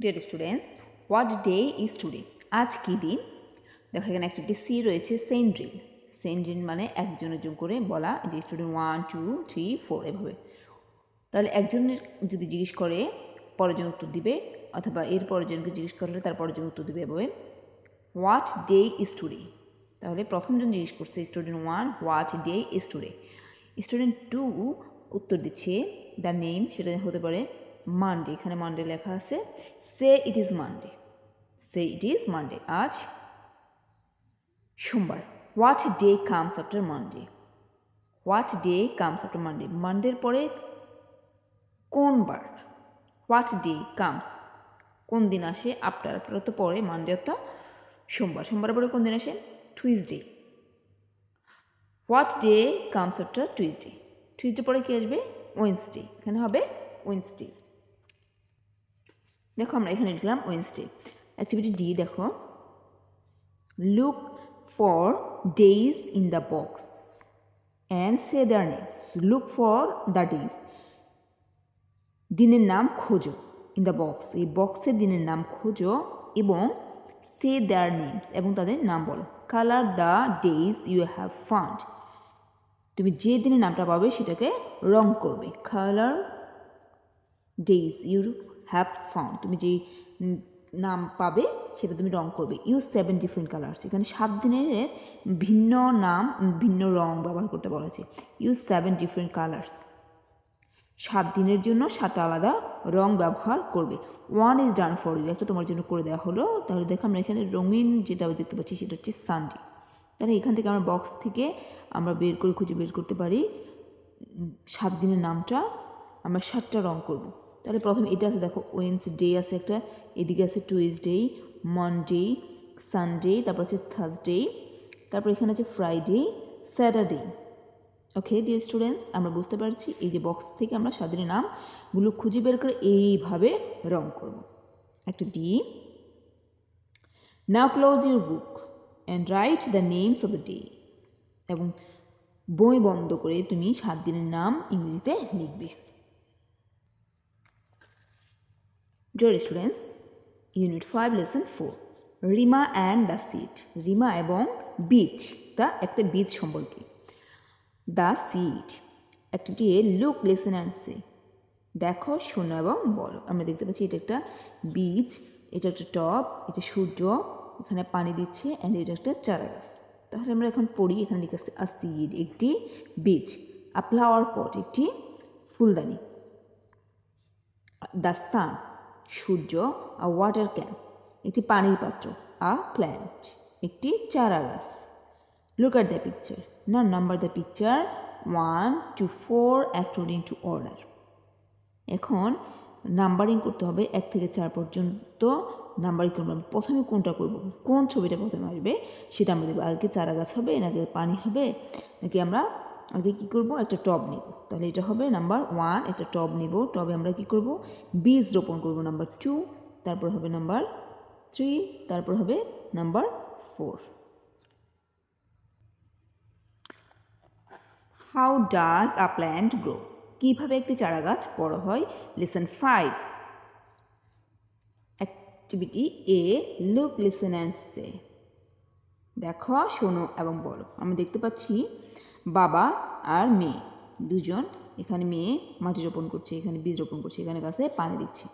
Dear students, what day is today? আজ কী দিন? দেখো এখানে অ্যাক্টিভিটি সি রয়েছে, সেন্ড্রিল। সেন্ড্রিল মানে একজনের জন করে বলা, যে স্টুডেন্ট 1 2 3 4 এভাবে। তাহলে একজনের যদি জিজ্ঞেস করে পরের জন উত্তর দিবে, অথবা এর পরের জনকে জিজ্ঞেস করলে তার পরের জন উত্তর দিবে এভাবে। What day is today? তাহলে প্রথমজন জিজ্ঞেস করছে student 1 what day is today. Student 2 উত্তর দিচ্ছে দ্য নেম, সেটা হতে পারে মানডে। এখানে মানডে লেখা আছে। Say it is Monday, say it is Monday, আজ সোমবার। What day comes after Monday? What day comes after Monday? মানডের পরে কোন বার? হোয়াট ডে কামস, কোন দিন আসে? আফটার, আফটার তো পরে, মানডে অর্থাৎ সোমবার, সোমবারের পরে কোন দিন আসে? Tuesday. What day comes after Tuesday? Tuesday পরে কি আসবে? ওয়েন্সডে। এখানে হবে ওয়েন্সডে। দেখো আমরা এখানে লিখলাম ওয়েন্সডে। অ্যাক্টিভিটি ডি দেখো, look for days in the box and say their names. Look for the days, দিনের নাম খোঁজো। ইন দ্য বক্স, এই বক্সের দিনের নাম খোঁজো এবং সে দেয়ার নেমস, এবং তাদের নাম বলো। Colour the days you have found, তুমি যে দিনের নামটা পাবে সেটাকে রং করবে। Colour days you have found, তুমি যেই নাম পাবে সেটা তুমি রং করবে। ইউজ 7 ডিফারেন্ট কালার্স, এখানে 7 দিনের ভিন্ন নাম ভিন্ন রং ব্যবহার করতে বলা হয়েছে। ইউজ 7 ডিফারেন্ট কালার্স, 7 দিনের জন্য 7টা আলাদা রং ব্যবহার করবে। 1 ইজ ডান ফর ইউ, একটা তোমার জন্য করে দেওয়া হলো। তাহলে দেখো আমরা এখানে রঙিন যেটা দেখতে পাচ্ছি সেটা হচ্ছে সানডে। তাহলে এখান থেকে আমরা বক্স থেকে আমরা খুঁজে বের করতে পারি 7 দিনের নামটা, আমরা 7টা রং করব। তাহলে প্রথমে এটা আছে দেখো, ওয়েন্সডে আছে একটা, এদিকে আছে টুইসডে, মানডে, সানডে, তারপর আছে থার্সডে, তারপর এখানে আছে Friday, Saturday. Okay dear students, আমরা বুঝতে পারছি এই যে বক্স থেকে আমরা 7 দিনের নামগুলো খুঁজে বের করে এইভাবে রং করব। একটা D, now close your book and write the names of the days, এবং বই বন্ধ করে তুমি 7 দিনের নাম ইংরেজিতে লিখবে। Dear students, unit 5 lesson 4, Rima and the seed. Rima এবং বীজ, তা একটা বীজ সম্পর্কে। The seed activity A, look listen and say, দেখো শোনো এবং বলো। আমরা দেখতে পাচ্ছি এটা একটা বীজ, এটা একটা টব, এটা সূর্য, এখানে পানি দিচ্ছে, অ্যান্ড এটা একটা চারা গাছ। তাহলে আমরা এখন পড়ি, এখানে লিখে আছে আ সিড একটি বীজ, আ ফ্লাওয়ার পট একটি ফুলদানি, the sun Surya, a water can একটি পানির পাত্র, আ প্ল্যান্ট একটি চারা গাছ। লুক অ্যাট দ্য পিকচার, না number the picture 1 to 4 according to order. এখন নাম্বারিং করতে হবে 1 থেকে 4 পর্যন্ত নাম্বারিং করবো। প্রথমে কোনটা করব, কোন ছবিটা প্রথমে আসবে সেটা আমরা দেখবো। আগে চারা গাছ হবে নাকি পানি হবে, নাকি আমরা আগে কী করব, একটা টব নেব। তাহলে এটা হবে নাম্বার 1, একটা টব নেব। টবে আমরা কী করব, বীজ রোপণ করব। নাম্বার 2, তারপর হবে নাম্বার 3, তারপর হবে number 4। How does a plant grow, কীভাবে একটি চারা গাছ বড় হয়। Lesson 5, activity A, look listen and say, দেখো শোনো এবং বলো। আমি দেখতে পাচ্ছি বাবা আর মেয়ে দুজন, এখানে মেয়ে মাটি রোপণ করছে, এখানে বীজ রোপণ করছে, এখানে গাছে পানি দিচ্ছে।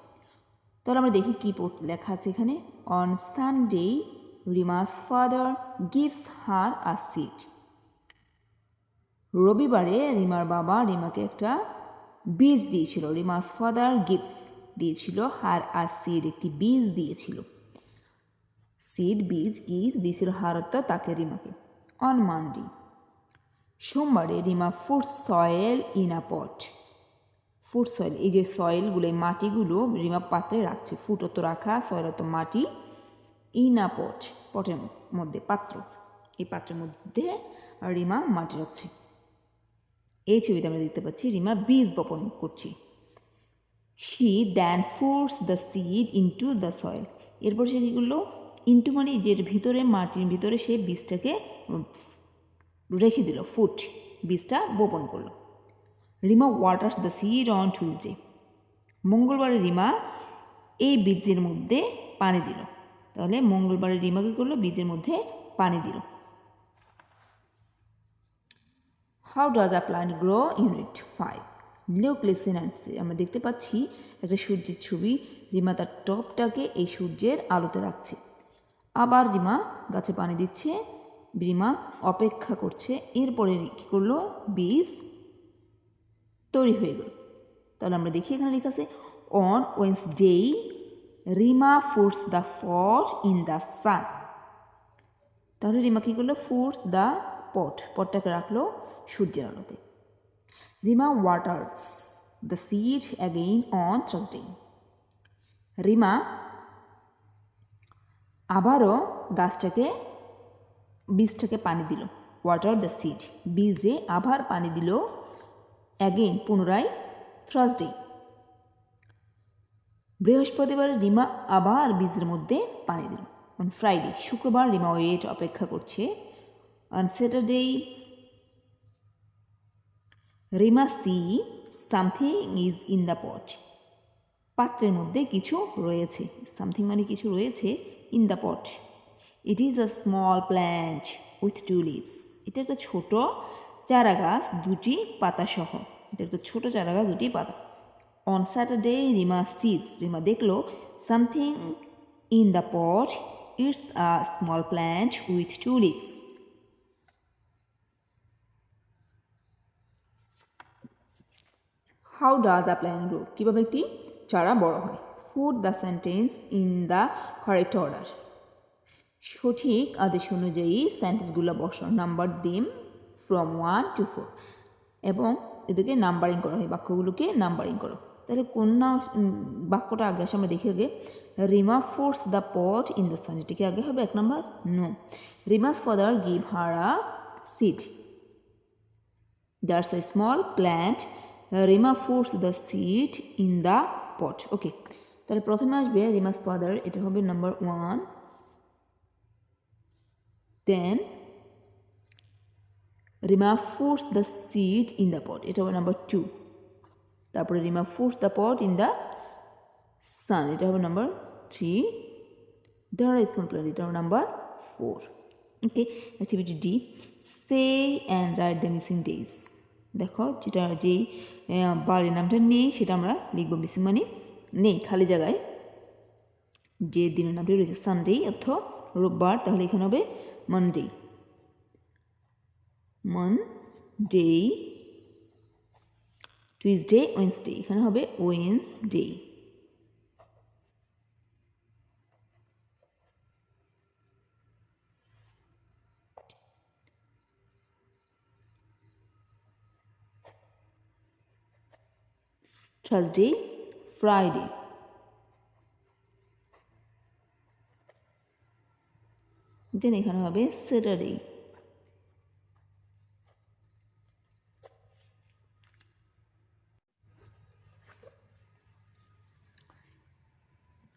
তাহলে আমরা দেখি কী লেখা আছে এখানে। On Sunday রিমাস father gives her a seed, রবিবারে রিমার বাবা রিমাকে একটা বীজ দিয়েছিল। রিমাস ফাদার গিভস দিয়েছিল, হার আ সিড একটি বীজ দিয়েছিল। সিড বীজ, গিভ দিয়েছিল, হার অর্থ তাকে রিমাকে। অন মানডে সোমবারে Rima food soil in a pot, food soil এই যে সয়েলগুলো এই মাটিগুলো রিমা পাত্রে রাখছে। ফুড অত রাখা, সয়েল অত মাটি, ইন আ পট পটের মধ্যে, পাত্র, এই পাত্রের মধ্যে রিমা মাটি রাখছে। এই ছবিতে আমরা দেখতে পাচ্ছি রিমা বীজ বপন করছে। She then foods the seed into the soil, এরপর সে কী করলো, ইনটু মানে যে ভিতরে মাটির ভিতরে সে বীজটাকে রেখে দিল, ফুট বীজটা বপন করলো। Rima waters the seed on Tuesday, মঙ্গলবারে রিমা এই বীজের মধ্যে পানি দিল। তাহলে মঙ্গলবারে রিমা কী করলো? বীজের মধ্যে পানি দিল। How does a plant grow? Unit 5 look listen and see. আমরা দেখতে পাচ্ছি একটা সূর্যের ছবি। রিমা তার টপটাকে এই সূর্যের আলোতে রাখছে। আবার রিমা গাছে পানি দিচ্ছে। রিমা অপেক্ষা করছে। এরপরে কী করলো? বীজ তৈরি হয়ে গেল। তাহলে আমরা দেখি এখানে লেখা আছে on Wednesday Rima puts the pot in the সান। তাহলে রিমা কী করলো? ফুটস দ্য পটটাকে রাখলো সূর্যের আলোতে। Rima waters the seed again on Thursday. Rima আবারও বীজটাকে পানি দিল। ওয়াটার দ্য সিড, বীজে আবার পানি দিল। অ্যাগেইন, পুনরায়, থার্সডে। বৃহস্পতিবার রিমা আবার বীজের মধ্যে পানি দিল। অন ফ্রাইডে, শুক্রবার রিমা ওয়েট, অপেক্ষা করছে। On Saturday Rima see something is in the pot. পাত্রের মধ্যে কিছু রয়েছে। সামথিং মানে কিছু রয়েছে। In the pot. It is a small plant with 2 leaves. এটা একটা ছোট চারা গাছ, 2টি পাতা সহ। এটা একটা ছোট চারা গাছ, 2টি পাতা। On Saturday Rima sees, Rima দেখলো something in the pot. It's a small plant with 2 leaves. How does a plant grow? কীভাবে একটি চারা বড় হয়? Put the sentence in the correct order. সঠিক আদেশ অনুযায়ী সেন্টেন্সগুলো বসাও। নাম্বার দেম ফ্রম 1 to 4 এবং এদেরকে নাম্বারিং করা হয়। বাক্যগুলোকে নাম্বারিং করো। তাহলে কোন বাক্যটা আগে আসে আমরা দেখি আগে। Rima puts the pot in the sun, এটা কি আগে হবে? 1 number? No. Rima's father give her a seed, that's a small plant. Rima puts the seed in the pot. Okay, তাহলে প্রথমে আসবে রিমাস ফাদার, এটা হবে number 1। Then Rima puts the seed in the pot, এটা হবে নাম্বার 2। তারপরে Rima puts the pot in the sun, এটা হবে নাম্বার 3। দেয়ার আর স্মল প্ল্যান্ট, এটা হবে number 4। Okay, activity D, say and write the missing days. দেখো, যেটা যেই বারের নামটা নেই সেটা আমরা লিখবো। মিসিং মানে নেই, খালি জায়গায় যে দিনের নামটি রয়েছে সানডে অথবা রোববার, তাহলে এখানে হবে মানডে। টিউসডে, ওয়েডনেসডে, এখানে হবে ওয়েডনেসডে। Thursday, Friday. দেন এখানে হবে Saturday.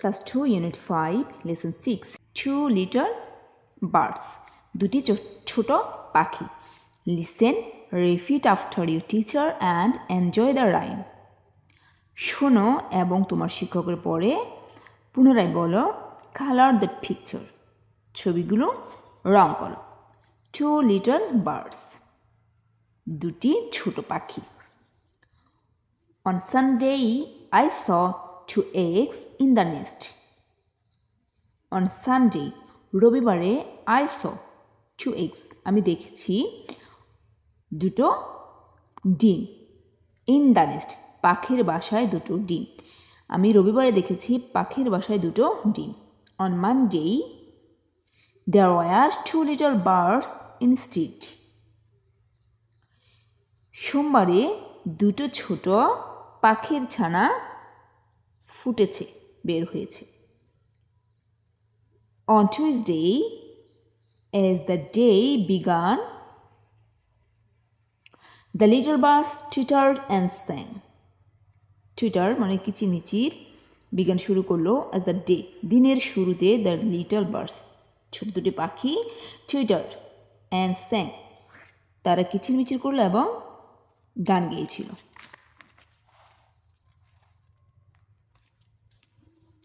Class 2 unit 5 lesson 6 2 little birds, 2টি ছোট পাখি। Listen, repeat after you teacher and enjoy the rhyme. শোনো এবং তোমার শিক্ষকের পরে পুনরায় বলো। কালার দ্য পিকচার, ছবিগুলো রং করো। 2 লিটল বার্ডস, 2টি ছোট পাখি। On Sunday I saw 2 eggs in the nest. On Sunday, রবিবারে I saw 2 eggs, আমি দেখেছি 2টো ডিম। ইন দ্য নেস্ট, পাখির বাসায় 2টো ডিম। আমি রবিবারে দেখেছি পাখির বাসায় 2টো ডিম। On Monday, there were 2 little birds instead. সোমবারে 2টো ছোট পাখির ছানা ফুটেছে, বের হয়েছে। On Tuesday, as the day began, the little birds twittered and sang. Twitter মানে কিচিমিচির, বিজ্ঞান শুরু করলো। as the day, দিনের শুরুতে the little birds, ছোট দুটি পাখি, twittered and sang, তারা কিচিরমিচির করলো এবং গান গেয়েছিল।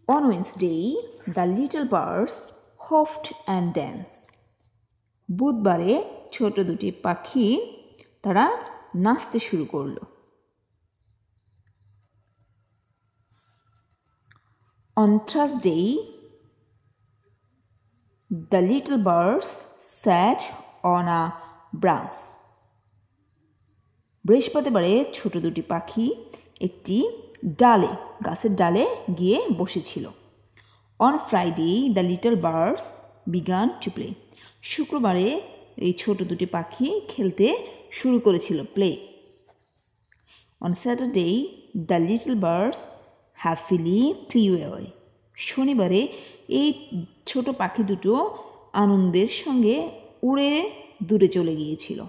On Wednesday, the little birds hopped and danced. বুধবারে ছোট দুটি পাখি তারা নাচতে শুরু করলো। On Thursday, the little birds sat on a branch. বৃহস্পতিবারে ছোট দুটি পাখি একটি গাছের ডালে গিয়ে বসেছিল। On Friday, the little birds began to play. শুক্রবারে এই ছোট দুটি পাখি খেলতে শুরু করেছিল, play. On Saturday, the little birds happily flew away. শনিবারে এই ছোট পাখি দুটো আনন্দের সঙ্গে উড়ে দূরে চলে গিয়েছিল।